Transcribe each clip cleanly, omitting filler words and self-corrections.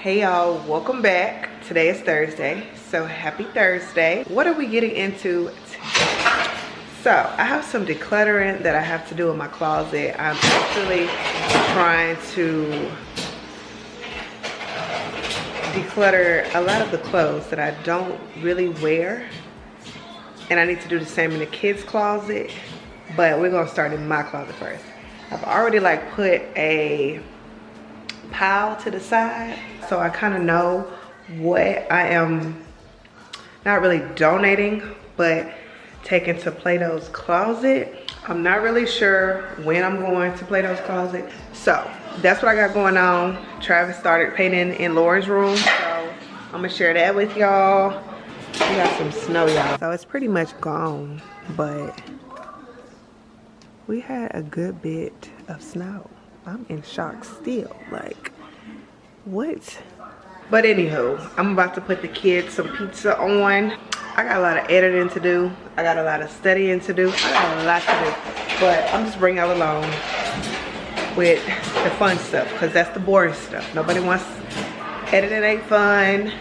Hey y'all, welcome back. Today is Thursday, so happy Thursday. What are we getting into today? So I have some decluttering that I have to do in my closet. I'm actually trying to declutter a lot of the clothes that I don't really wear, and I need to do the same in the kids' closet, but we're gonna start in my closet first. I've already like put a pile to the side, so I kind of know what I am not really donating but taking to Plato's closet. I'm not really sure when I'm going to Plato's closet, so that's what I got going on. Travis started painting in Lauren's room, so I'm gonna share that with y'all. We got some snow, y'all, so it's pretty much gone, but we had a good bit of snow. I'm in shock still, like, what? But anywho, I'm about to put the kids some pizza on. I got a lot of editing to do. I got a lot of studying to do. I got a lot to do, but I'm just bringing y'all along with the fun stuff, because that's the boring stuff. Nobody wants, editing ain't fun.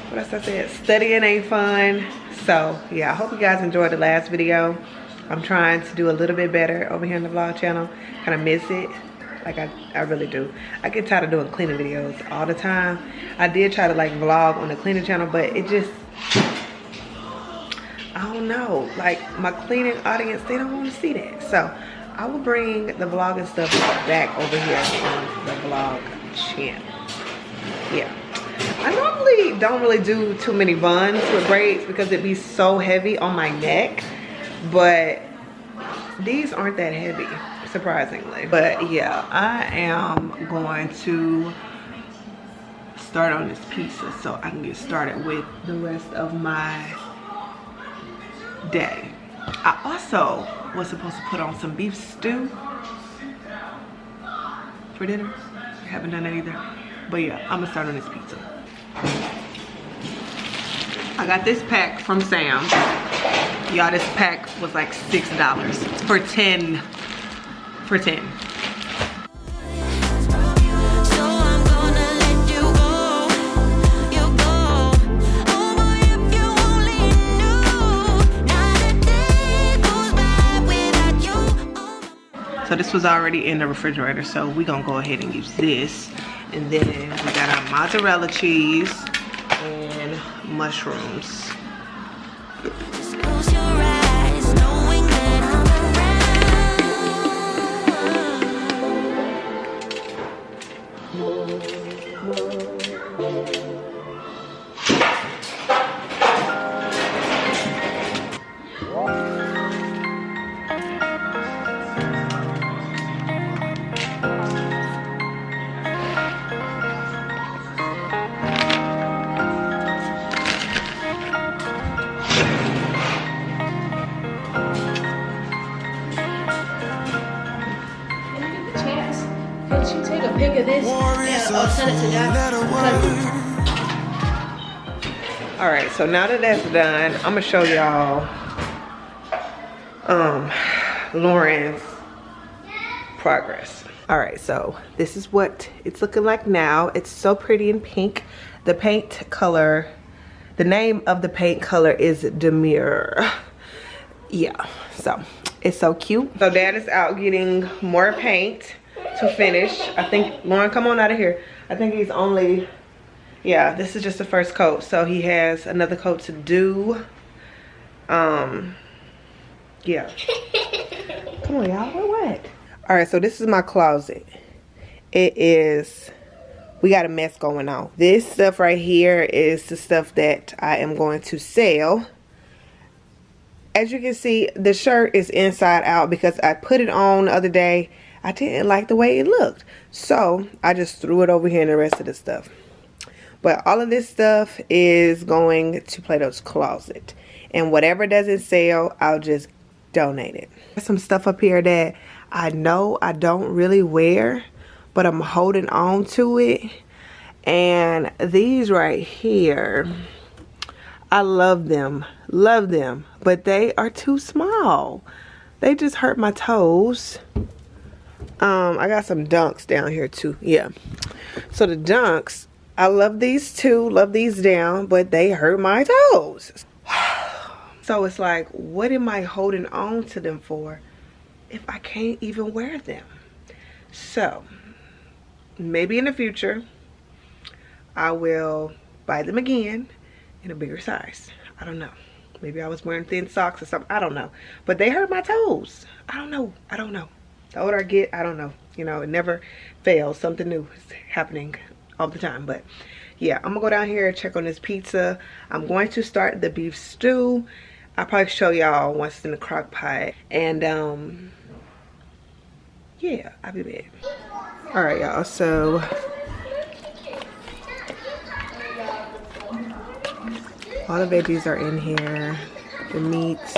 What else I said? Studying ain't fun. So yeah, I hope you guys enjoyed the last video. I'm trying to do a little bit better over here on the vlog channel. Kind of miss it. Like I really do. I get tired of doing cleaning videos all the time. I did try to like vlog on the cleaning channel, but it just, I don't know. Like my cleaning audience, they don't want to see that. So I will bring the vlogging stuff back over here on the vlog channel. Yeah. I normally don't really do too many buns with braids because it'd be so heavy on my neck. But these aren't that heavy, surprisingly. But yeah, I am going to start on this pizza so I can get started with the rest of my day. I also was supposed to put on some beef stew for dinner. I haven't done that either. But yeah, I'm gonna start on this pizza. I got this pack from Sam's. Y'all, this pack was like $6 for 10. So this was already in the refrigerator, so we're gonna go ahead and use this. And then we got our mozzarella cheese and mushrooms. Pick of this and I'll send it to Dad. All right, so now that that's done, I'm gonna show y'all Lauren's progress. All right, so this is what it's looking like now. It's so pretty in pink. The paint color, the name of the paint color is Demure. Yeah, so it's so cute. So Dad is out getting more paint to finish. I think, Lauren, come on out of here. I think he's only, yeah, this is just the first coat, so he has another coat to do. Yeah. Come on, y'all. What? All right, so this is my closet. It is, we got a mess going on. This stuff right here is the stuff that I am going to sell. As you can see, the shirt is inside out because I put it on the other day. I didn't like the way it looked, so I just threw it over here and the rest of the stuff. But all of this stuff is going to Plato's closet, and whatever doesn't sell, I'll just donate it. There's some stuff up here that I know I don't really wear, but I'm holding on to it. And these right here, I love them, but they are too small. They just hurt my toes. I got some dunks down here too. Yeah. So the dunks, I love these too. Love these down, but they hurt my toes. So it's like, what am I holding on to them for if I can't even wear them? So maybe in the future, I will buy them again in a bigger size. I don't know. Maybe I was wearing thin socks or something. I don't know. But they hurt my toes. I don't know. I don't know. The older I get, I don't know. You know, it never fails. Something new is happening all the time. But yeah, I'm gonna go down here and check on this pizza. I'm going to start the beef stew. I'll probably show y'all once it's in the crock pot. And yeah, I'll be back. All right, y'all. So all the veggies are in here. The meats.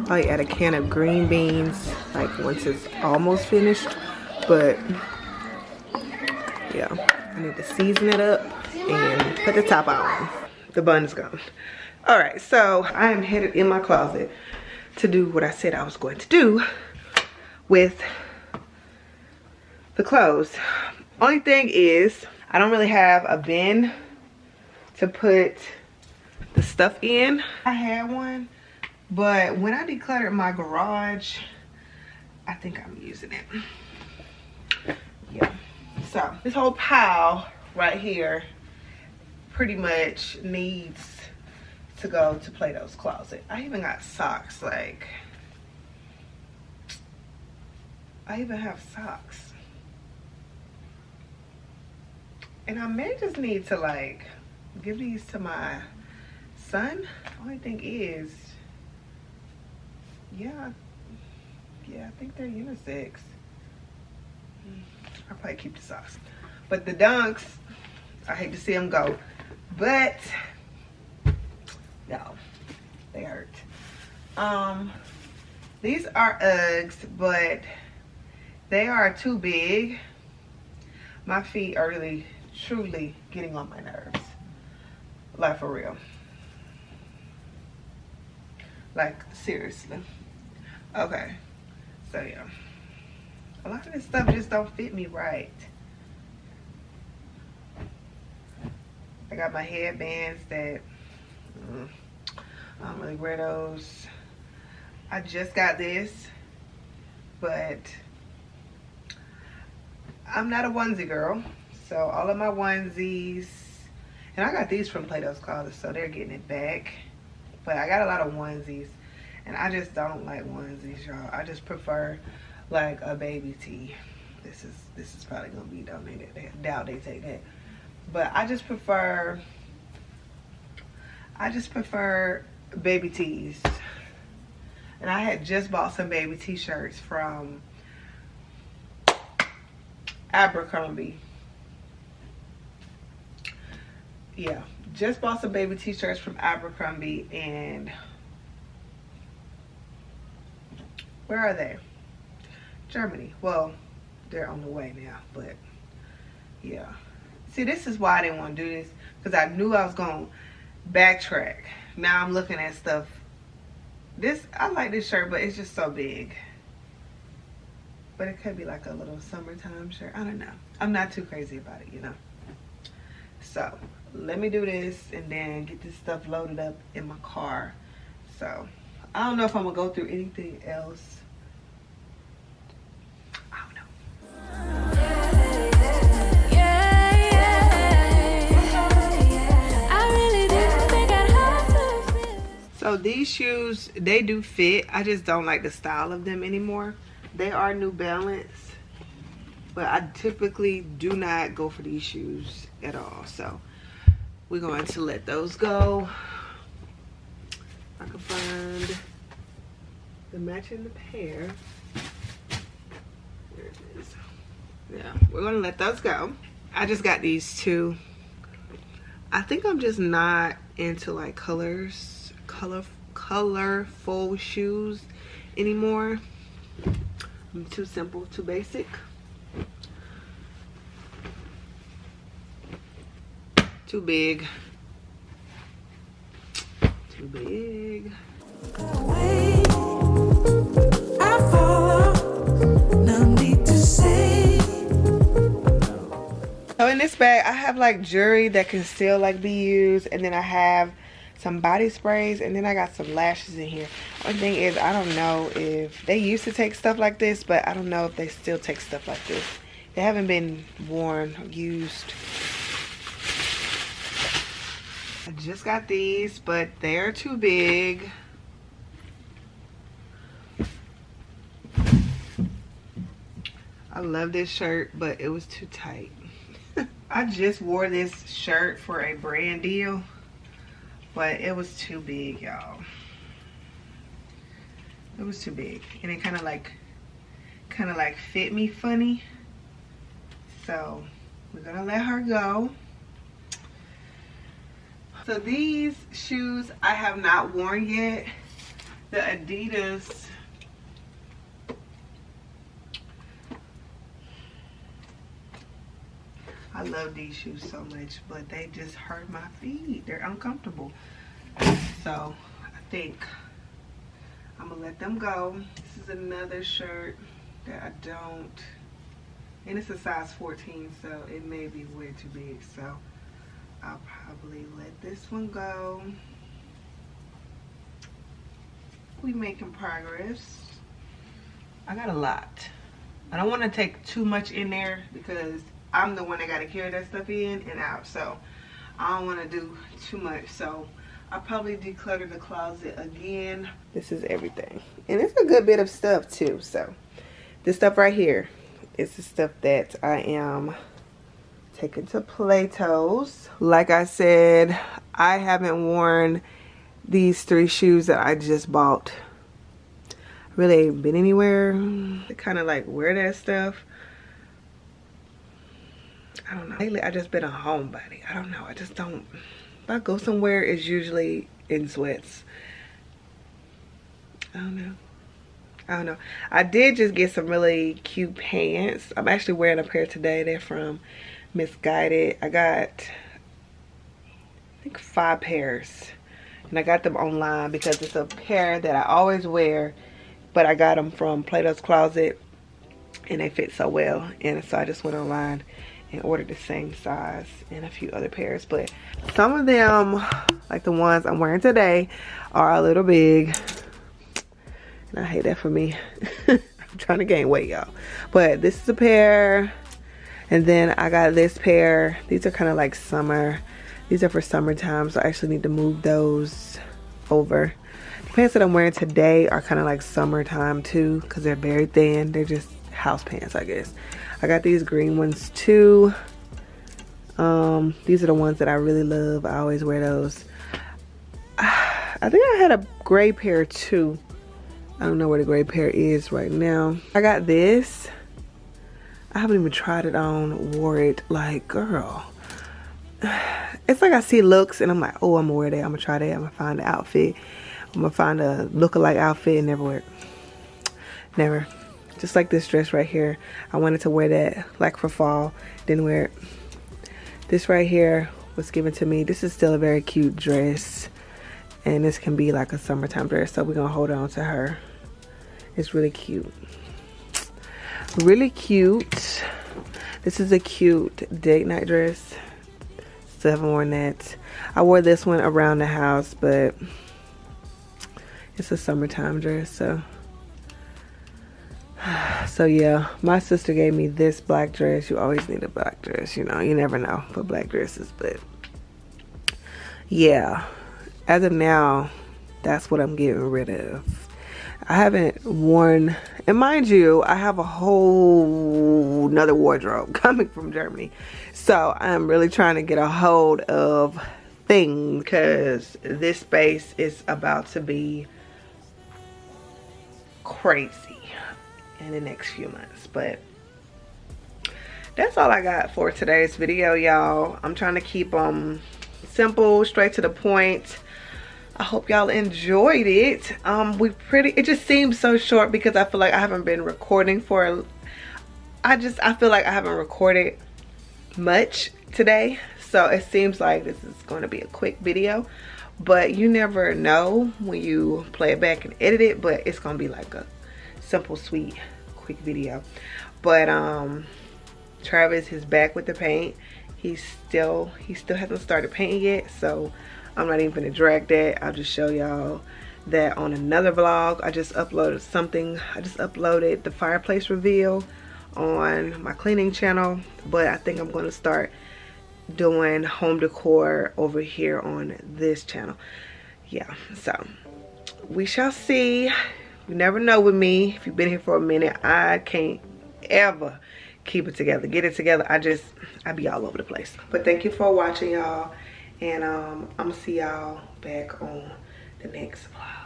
I add a can of green beans, like once it's almost finished. But yeah, I need to season it up and put the top on. The bun is gone. All right, so I am headed in my closet to do what I said I was going to do with the clothes. Only thing is, I don't really have a bin to put the stuff in. I had one, but when I decluttered my garage, I think I'm using it. Yeah. So this whole pile right here pretty much needs to go to Plato's closet. I even got socks. Like, I even have socks. And I may just need to like give these to my son. Only thing is, yeah, I think they're unisex. I'll probably keep the socks. But the dunks, I hate to see them go. But no, they hurt. These are Uggs, but they are too big. My feet are really, truly getting on my nerves. Like, for real. Like, seriously. Okay, so yeah. A lot of this stuff just don't fit me right. I got my headbands that I don't really wear those. I just got this, but I'm not a onesie girl. So all of my onesies, and I got these from Plato's Closet, so they're getting it back. But I got a lot of onesies, and I just don't like onesies, y'all. I just prefer like a baby tee. This is probably gonna be donated. I doubt they take that. But I just prefer baby tees. And I had just bought some baby t-shirts from Abercrombie. Yeah, just bought some baby t-shirts from Abercrombie, and where are they? Germany. Well, they're on the way now, but yeah. See, this is why I didn't want to do this, because I knew I was going to backtrack. Now I'm looking at stuff. I like this shirt, but it's just so big. But it could be like a little summertime shirt. I don't know. I'm not too crazy about it, you know. So let me do this and then get this stuff loaded up in my car. So I don't know if I'm going to go through anything else. I don't know. So these shoes, they do fit. I just don't like the style of them anymore. They are New Balance, but I typically do not go for these shoes at all. So we're going to let those go. I can find the matching pair. There it is. Yeah, we're gonna let those go. I just got these two. I think I'm just not into like colorful shoes anymore. I'm too simple, too basic, too big, too big. I follow, no need to say. this bag, I have like jewelry that can still like be used, and then I have some body sprays, and then I got some lashes in here. One thing is, I don't know if they used to take stuff like this, but I don't know if they still take stuff like this. They haven't been worn or used. I just got these, but they're too big. I love this shirt, but it was too tight. I just wore this shirt for a brand deal, but it was too big, y'all. It was too big, and it kind of like fit me funny. So we're gonna let her go. So these shoes I have not worn yet. The Adidas. I love these shoes so much, but they just hurt my feet. They're uncomfortable. So I think I'm gonna let them go. This is another shirt that I don't, and it's a size 14, so it may be way too big. So I'll probably let this one go. We making progress. I got a lot. I don't want to take too much in there because I'm the one that got to carry that stuff in and out, so I don't want to do too much. So I'll probably declutter the closet again. This is everything, and it's a good bit of stuff too. So this stuff right here is the stuff that I am taking to Plato's. Like I said, I haven't worn these 3 shoes that I just bought. I really ain't been anywhere to kind of like wear that stuff. I don't know. Lately, I just been a homebody. I don't know. I just don't. If I go somewhere, it's usually in sweats. I don't know. I don't know. I did just get some really cute pants. I'm actually wearing a pair today. They're from Misguided. I got, I think, 5 pairs. And I got them online because it's a pair that I always wear. But I got them from Plato's Closet. And they fit so well. And so I just went online and ordered the same size and a few other pairs. But some of them, like the ones I'm wearing today, are a little big. And I hate that for me. I'm trying to gain weight, y'all. But this is a pair. And then I got this pair. These are kind of like summer. These are for summertime, so I actually need to move those over. The pants that I'm wearing today are kind of like summertime too, because they're very thin. They're just house pants, I guess. I got these green ones too. These are the ones that I really love. I always wear those. I think I had a gray pair too. I don't know where the gray pair is right now. I got this. I haven't even tried it on, wore it. Like, girl. It's like I see looks and I'm like, oh, I'm gonna wear that. I'm gonna try that. I'm gonna find the outfit. I'm gonna find a lookalike outfit and never wear it. Never. Just like this dress right here. I wanted to wear that like for fall. Didn't wear it. This right here was given to me. This is still a very cute dress. And this can be like a summertime dress. So we're going to hold on to her. It's really cute. Really cute. This is a cute date night dress. Still haven't worn that. I wore this one around the house. But it's a summertime dress. So yeah, my sister gave me this black dress. You always need a black dress, you know. You never know for black dresses, but yeah, as of now, that's what I'm getting rid of. I haven't worn, and mind you, I have a whole nother wardrobe coming from Germany. So I'm really trying to get a hold of things because this space is about to be crazy in the next few months. But that's all I got for today's video, y'all. I'm trying to keep them simple, straight to the point. I hope y'all enjoyed it. It just seems so short because I feel like I haven't been recording for I feel like I haven't recorded much today, so it seems like this is going to be a quick video, but you never know when you play it back and edit it. But it's gonna be like a simple, sweet, quick video. But Travis is back with the paint, He still hasn't started painting yet, so I'm not even gonna drag that. I'll just show y'all that on another vlog. I just uploaded something. I just uploaded the fireplace reveal on my cleaning channel, but I think I'm gonna start doing home decor over here on this channel. Yeah, so we shall see. You never know with me. If you've been here for a minute, I can't ever keep it together, get it together. I be all over the place. But thank you for watching, y'all, and I'm gonna see y'all back on the next vlog.